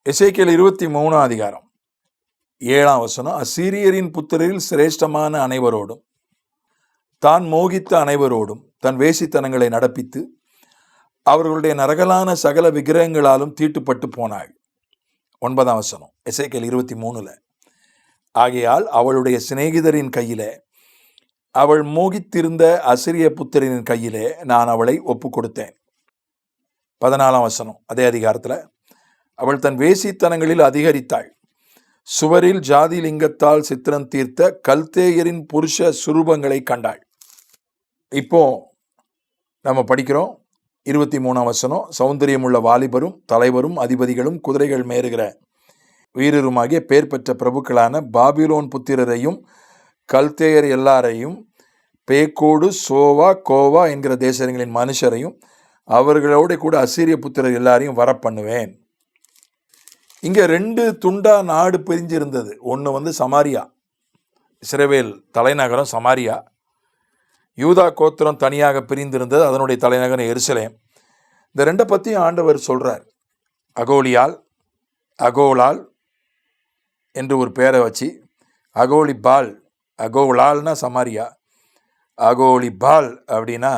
எசேக்கியேல் 23 அதிகாரம் 7 வசனம். அசீரியரின் புத்திரரில் சிரேஷ்டமான அனைவரோடும் தான் மோகித்த அனைவரோடும் தன் வேசித்தனங்களை நடப்பித்து அவர்களுடைய நரகலான சகல விக்கிரகங்களாலும் தீட்டுப்பட்டு போனாள். 9 வசனம் எசேக்கியேல் 23. ஆகையால் அவளுடைய சிநேகிதரின் கையிலே, அவள் மோகித்திருந்த அசிரிய புத்திரனின் கையிலே நான் அவளை ஒப்பு கொடுத்தேன். 14 வசனம் அதே அதிகாரத்தில், அவள் தன் வேசித்தனங்களில் அதிகரித்தாள். சுவரில் ஜாதி லிங்கத்தால் சித்திரம் தீர்த்த கல்தேயரின் புருஷ சுரூபங்களை கண்டாள். இப்போ நம்ம படிக்கிறோம் 23 வசனம். சௌந்தரியமுள்ள வாலிபரும் தலைவரும் அதிபதிகளும் குதிரைகள் மேறுகிற வீரருமாகிய பேர் பெற்ற பிரபுக்களான பாபிலோன் புத்திரரையும் கல்தேயர் எல்லாரையும் பேக்கோடு சோவா கோவா என்கிற தேசங்களின் மனுஷரையும் அவர்களோட கூட அசீரிய புத்திரர் எல்லாரையும் வரப்பண்ணுவேன். இங்கே 2 துண்டா நாடு பிரிஞ்சிருந்தது. ஒன்று சமாரியா, இஸ்ரவேல் தலைநகரம் சமாரியா. யூதா கோத்திரம் தனியாக பிரிந்திருந்தது, அதனுடைய தலைநகரம் எருசலேம். இந்த 2 பற்றியும் ஆண்டவர் சொல்கிறார். அகோலால் என்று ஒரு பேரை வச்சு, அகோலிபால், அகோலால்னா சமாரியா, அகோலிபால் அப்படின்னா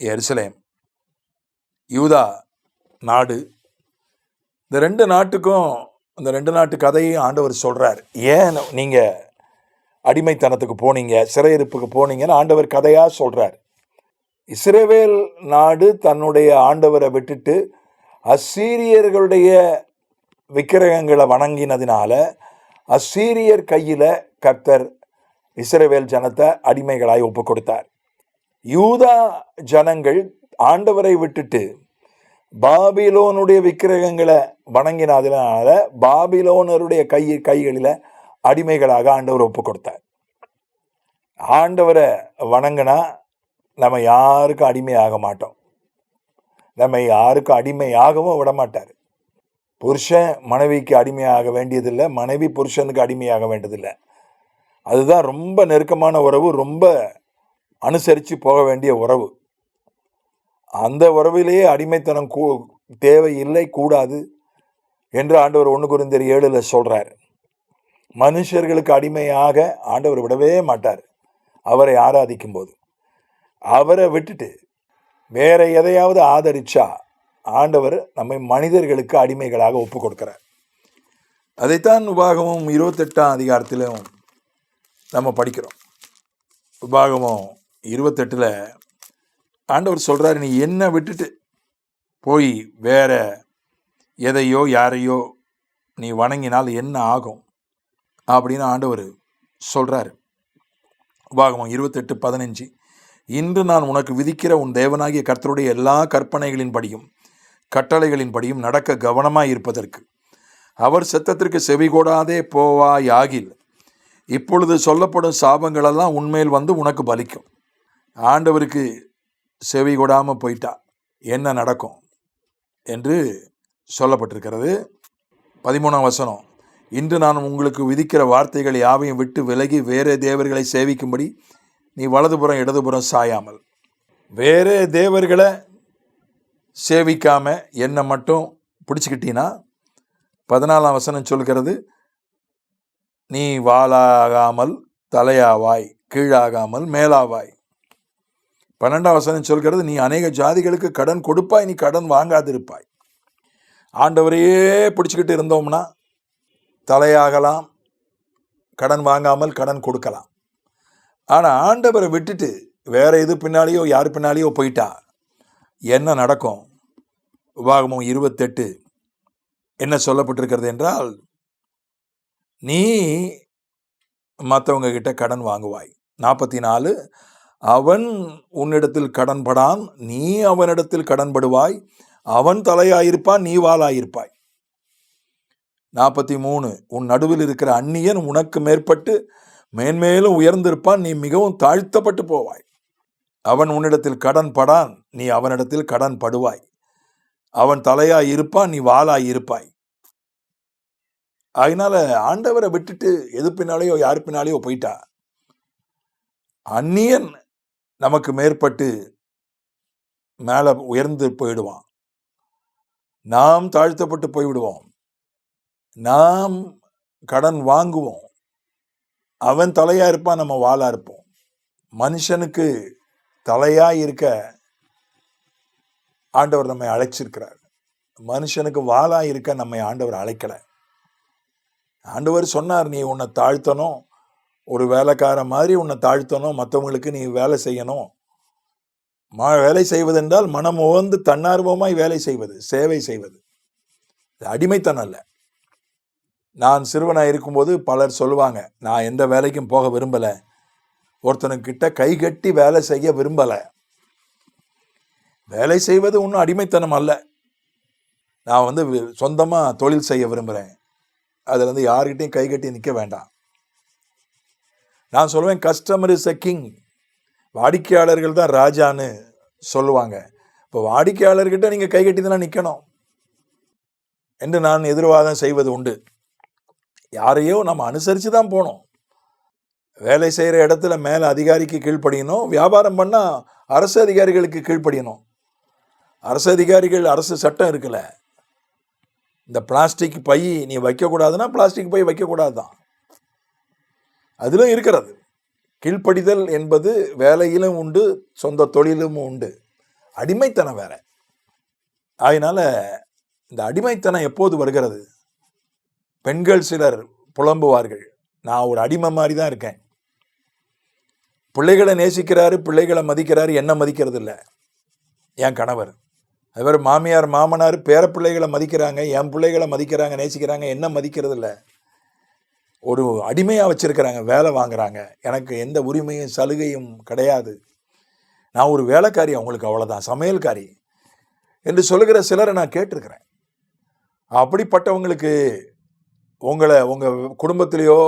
எருசலேம், யூதா நாடு. இந்த 2 நாட்டுக்கும், இந்த 2 நாட்டு கதையும் ஆண்டவர் சொல்கிறார். ஏன் நீங்கள் அடிமைத்தனத்துக்கு போனீங்க, சிறையிருப்புக்கு போனீங்கன்னு ஆண்டவர் கதையாக சொல்கிறார். இஸ்ரவேல் நாடு தன்னுடைய ஆண்டவரை விட்டுட்டு அசீரியர்களுடைய விக்கிரகங்களை வணங்கினதினால அசீரியர் கையில் கர்த்தர் இஸ்ரவேல் ஜனத்தை அடிமைகளாய் ஒப்பு கொடுத்தார். யூதா ஜனங்கள் ஆண்டவரை விட்டுட்டு பாபிலோனுடைய விக்கிரகங்களை வணங்கினதுனால பாபிலோனருடைய கைகளில் அடிமைகளாக ஆண்டவர் ஒப்பு கொடுத்தார். ஆண்டவரை வணங்கினா நம்ம யாருக்கும் அடிமையாக மாட்டோம், நம்ம யாருக்கும் அடிமையாகவும் விட மாட்டார். புருஷன் மனைவிக்கு அடிமையாக வேண்டியதில்லை, மனைவி புருஷனுக்கு அடிமையாக வேண்டியதில்லை. அதுதான் ரொம்ப நெருக்கமான உறவு, ரொம்ப அனுசரித்து போக வேண்டிய உறவு. அந்த உறவிலேயே அடிமைத்தனம் தேவையில்லை, கூடாது என்று ஆண்டவர் 1 கொரிந்தியர் 7 சொல்கிறார். மனுஷர்களுக்கு அடிமையாக ஆண்டவர் விடவே மாட்டார். அவரை ஆராதிக்கும் போது அவரை விட்டுட்டு வேற எதையாவது ஆதரிச்சா ஆண்டவர் நம்மை மனிதர்களுக்கு அடிமைகளாக ஒப்பு கொடுக்கிறார். அதைத்தான் உபாகமம் 28 அதிகாரத்திலும் நம்ம படிக்கிறோம். உபாகமம் 28 ஆண்டவர் சொல்கிறார், நீ என்ன விட்டுட்டு போய் வேற எதையோ யாரையோ நீ வணங்கினால் என்ன ஆகும் அப்படின்னு ஆண்டவர் சொல்கிறார். உபாகமம் 28:15, இன்று நான் உனக்கு விதிக்கிற உன் தேவனாகிய கர்த்தருடைய எல்லா கற்பனைகளின்படியும் கட்டளைகளின்படியும் நடக்க கவனமாய் இருப்பதற்கு அவர் சத்தத்திற்கு செவிகொடாதே போவாயாகில் இப்பொழுது சொல்லப்படும் சாபங்களெல்லாம் உன்மேல் வந்து உனக்கு பலிக்கும். ஆண்டவருக்கு செவி கொடாமல் போயிட்டா என்ன நடக்கும் என்று சொல்லப்பட்டிருக்கிறது. 13 வசனம், இன்று நான் உங்களுக்கு விதிக்கிற வார்த்தைகள் யாவையும் விட்டு விலகி வேறே தேவர்களை சேவிக்கும்படி நீ வலதுபுறம் இடதுபுறம் சாயாமல். வேறே தேவர்களை சேவிக்காம என்னை மட்டும் பிடிச்சிக்கிட்டீன்னா 14 வசனம் சொல்கிறது, நீ வாளாகாமல் தலையாவாய், கீழாகாமல் மேலாவாய். 12 வசனம் சொல்கிறது, நீ அநேக ஜாதிகளுக்கு கடன் கொடுப்பாய், நீ கடன் வாங்காதிருப்பாய். ஆண்டவரையே பிடிச்சிக்கிட்டு இருந்தோம்னா தலையாகலாம், கடன் வாங்காமல் கடன் கொடுக்கலாம். ஆனால் ஆண்டவரை விட்டுட்டு வேற எது பின்னாலேயோ யார் பின்னாலேயோ போயிட்டா என்ன நடக்கும்? உபாகமம் 28 என்ன சொல்லப்பட்டிருக்கிறது என்றால், நீ மற்றவங்க கிட்ட கடன் வாங்குவாய். 44, அவன் உன்னிடத்தில் கடன்படான், நீ அவனிடத்தில் கடன்படுவாய், அவன் தலையாயிருப்பான், நீ வாளாயிருப்பாய். 43, உன் நடுவில் இருக்கிற அந்நியன் உனக்கு மேற்பட்டு மேன்மேலும் உயர்ந்திருப்பான், நீ மிகவும் தாழ்த்தப்பட்டு போவாய். அவன் உன்னிடத்தில் கடன் படான், நீ அவனிடத்தில் கடன் படுவாய். அவன் தலையாயிருப்பான், நீ வாளாயிருப்பாய். அதனால ஆண்டவரை விட்டுட்டு எது பின்னாலேயோ யார் பின்னாலேயோ போயிட்டா அந்நியன் நமக்கு மேற்பட்டு மேலே உயர்ந்து போயிடுவான், நாம் தாழ்த்தப்பட்டு போய்விடுவோம். நாம் கடன் வாங்குவோம், அவன் தலையா இருப்பான், நம்ம வாளா இருப்போம். மனுஷனுக்கு தலையா இருக்க ஆண்டவர் நம்மை அழைச்சிருக்கிறார். மனுஷனுக்கு வாளா இருக்க நம்மை ஆண்டவர் அழைக்கல. ஆண்டவர் சொன்னார், நீ உன்னை தாழ்த்தணும், ஒரு வேலைக்கார மாதிரி உன்னை தாழ்த்தணும், மற்றவங்களுக்கு நீ வேலை செய்யணும். வேலை செய்வதென்றால் மனம் உவந்து தன்னார்வமாய் வேலை செய்வது, சேவை செய்வது, அடிமைத்தனம் அல்ல. நான் சிறுவனாக இருக்கும்போது பலர் சொல்லுவாங்க, நான் எந்த வேலைக்கும் போக விரும்பலை, ஒருத்தனுக்கிட்ட கை கட்டி வேலை செய்ய விரும்பலை. வேலை செய்வது ஒன்றும் அடிமைத்தனம் அல்ல. நான் சொந்தமாக தொழில் செய்ய விரும்புகிறேன், அதில் யார்கிட்டையும் கை கட்டி நிற்க வேண்டாம். நான் சொல்லுவேன், கஸ்டமர் இஸ் எ கிங், வாடிக்கையாளர்கள் தான் ராஜான்னு சொல்லுவாங்க. இப்போ வாடிக்கையாளர்கிட்ட நீங்கள் கை கட்டி தான் நிற்கணும் என்று நான் எதிர்வாதம் செய்வது உண்டு. யாரையோ நம்ம அனுசரித்து தான் போகணும். வேலை செய்கிற இடத்துல மேலே அதிகாரிக்கு கீழ்ப்படியணும், வியாபாரம் பண்ணால் அரசு அதிகாரிகளுக்கு கீழ்ப்படியணும். அரசு அதிகாரிகள், அரசு சட்டம் இருக்குல்ல, இந்த பிளாஸ்டிக் பை நீ வைக்கக்கூடாதுன்னா பிளாஸ்டிக் பை வைக்கக்கூடாது தான், அதிலும் இருக்கிறது. கீழ்ப்படிதல் என்பது வேலையிலும் உண்டு, சொந்த தொழிலும் உண்டு. அடிமைத்தனம் வேற. அதனால இந்த அடிமைத்தனம் எப்போது வருகிறது? பெண்கள் சிலர் புலம்புவார்கள், நான் ஒரு அடிமை மாதிரி தான் இருக்கேன். பிள்ளைகளை நேசிக்கிறாரு, பிள்ளைகளை மதிக்கிறாரு, என்ன மதிக்கிறது இல்லை. என் கணவர் அவர் மாமியார் மாமனார் பேர பிள்ளைகளை மதிக்கிறாங்க, என் பிள்ளைகளை மதிக்கிறாங்க, நேசிக்கிறாங்க, என்ன மதிக்கிறது இல்லை. ஒரு அடிமையாக வச்சிருக்கிறாங்க, வேலை வாங்குறாங்க, எனக்கு எந்த உரிமையும் சலுகையும் கிடையாது, நான் ஒரு வேலைக்காரி, அவங்களுக்கு அவ்வளோதான், சமையல்காரி என்று சொல்லுகிற சிலரை நான் கேட்டிருக்கிறேன். அப்படிப்பட்டவங்களுக்கு உங்கள் குடும்பத்திலேயோ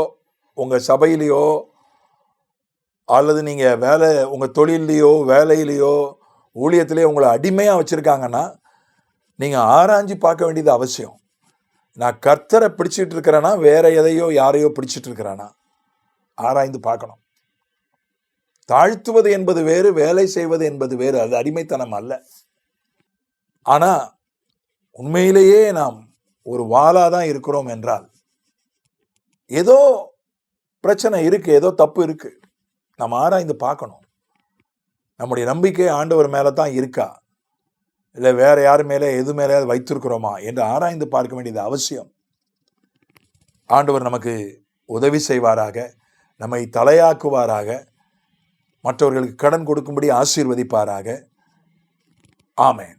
உங்கள் சபையிலையோ அல்லது நீங்கள் உங்கள் தொழிலையோ வேலையிலையோ ஊழியத்திலேயோ உங்களை அடிமையாக வச்சுருக்காங்கன்னா நீங்கள் ஆராய்ஞ்சு பார்க்க வேண்டியது அவசியம். நான் கர்த்தரை பிடிச்சிட்டு இருக்கிறேன்னா வேற எதையோ யாரையோ பிடிச்சிட்டு இருக்கிறானா ஆராய்ந்து பார்க்கணும். தாழ்த்துவது என்பது வேறு, வேலை செய்வது என்பது வேறு, அது அடிமைத்தனம் அல்ல. ஆனால் உண்மையிலேயே நாம் ஒரு வாளாக தான் இருக்கிறோம் என்றால் ஏதோ பிரச்சனை இருக்கு, ஏதோ தப்பு இருக்கு, நம்ம ஆராய்ந்து பார்க்கணும். நம்முடைய நம்பிக்கை ஆண்டவர் மேலே தான் இருக்கா, இல்லை வேற யார் மேலே எது மேலே வைத்திருக்கிறோமா என்று ஆராய்ந்து பார்க்க வேண்டியது அவசியம். ஆண்டவர் நமக்கு உதவி செய்வாராக, நம்மை தலையாக்குவாராக, மற்றவர்களுக்கு கடன் கொடுக்கும்படி ஆசீர்வதிப்பாராக. ஆமென்.